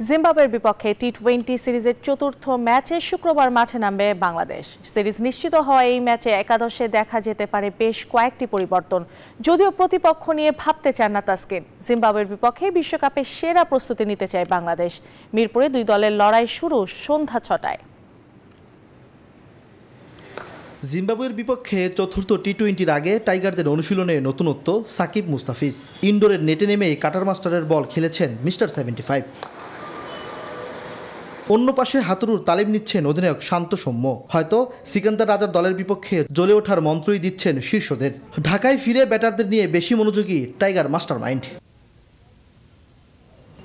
জিম্বাবুয়ের বিপক্ষে টি-20 সিরিজের চতুর্থ ম্যাচে শুক্রবার মাঠে নামবে বাংলাদেশ। সিরিজ নিশ্চিত হওয়া এই ম্যাচে একাদশে দেখা যেতে পারে বেশ কয়েকটি পরিবর্তন, যদিও প্রতিপক্ষ নিয়ে ভাবতে চান না তাসকিন। জিম্বাবুয়ের বিপক্ষে বিশ্বকাপের সেরা প্রস্তুতি নিতে চায় বাংলাদেশ। মিরপুরে দুই দলের লড়াই শুরু সন্ধ্যা 6টায়। জিম্বাবুয়ের বিপক্ষে চতুর্থ টি-20-র আগে টাইগারদের অনুশীলনে নতুনত্ব সাকিব মুস্তাফিজ। ইনডোরের নেটে নেমেই কাটার মাস্টারের বল খেলেছেন মিস্টার 75। অন্য পাশে হাতুড়ুর তালিম নিচ্ছেন অধিনায়ক শান্ত সৌম্য। হয়তো সিকান্দার রাজার দলের বিপক্ষে জ্বলে ওঠার মন্ত্রই দিচ্ছেন শীর্ষদের। ঢাকায় ফিরে ব্যাটারদের নিয়ে বেশি মনোযোগী টাইগার মাস্টার মাইন্ড।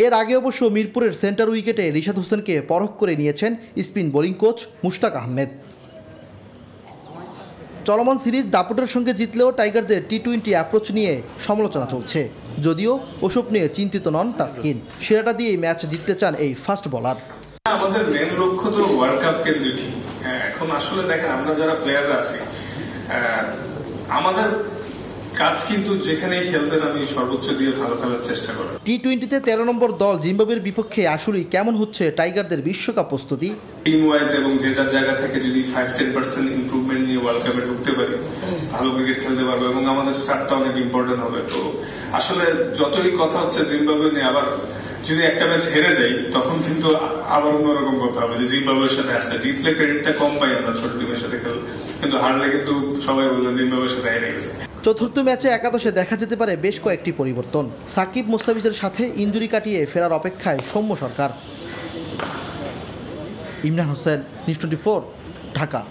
এর আগে অবশ্য মিরপুরের সেন্টার উইকেটে রিশাদ হোসেনকে পরখ করে নিয়েছেন spin bowling coach Mushtaq Ahmed. চলমান সিরিজ দাপটের সঙ্গে জিতলেও টাইগারদের টি-20 অ্যাপ্রোচ নিয়ে সমালোচনা চলছে, যদিও ওসব নিয়ে চিন্তিত নন তাসকিন। সেরাটা দিয়েই ম্যাচ জিততে চান এই ফাস্ট বোলার। আমাদের মেন লক্ষ্য তো ওয়ার্ল্ড কাপ কেন্দ্রিক। এখন আসলে দেখেন, আমরা যারা প্লেয়ার আছি, আমাদের কাজ কিন্তু যেখানেই খেলতে আমি সর্বোচ্চ দিয়ে ভালো খেলার চেষ্টা করি। টি-20-তে 13 নম্বর দল জিম্বাবুয়ের বিপক্ষে আসলেই কেমন হচ্ছে টাইগারদের বিশ্বকাপ প্রস্তুতি? টিম ওয়াইজ এবং যে যার জায়গা থেকে যদি 5-10% ইমপ্রুভমেন্ট নিয়ে ওয়ার্ল্ড কাপে ঢুকতে পারি, ভালো ক্রিকেট খেলতে পারবো এবং আমাদের স্টার্টটা অনেক ইম্পর্টেন্ট হবে। তো আসলে যতই কথা হচ্ছে জিম্বাবুয়ে নিয়ে, আবার যদি একটা ম্যাচ হেরে যাই তখন কিন্তু আবার অন্যরকম কথা হবে যে জিম্বাবুয়ের সাথে আসছে। জিতলে ক্রেডিটটা কম পাই আমরা ছোট টিমের সাথে খেলে, কিন্তু হারলে কিন্তু সবাই বলবে জিম্বাবুয়ের সাথে হেরে গেছে। চতুর্থ ম্যাচে একাদশে দেখা যেতে পারে বেশ কয়েকটি পরিবর্তন। সাকিব মুস্তাফিজের সাথে ইনজুরি কাটিয়ে ফেরার অপেক্ষায় সৌম্য সরকার। ইমরান হোসেন, নিউজ 24, ঢাকা।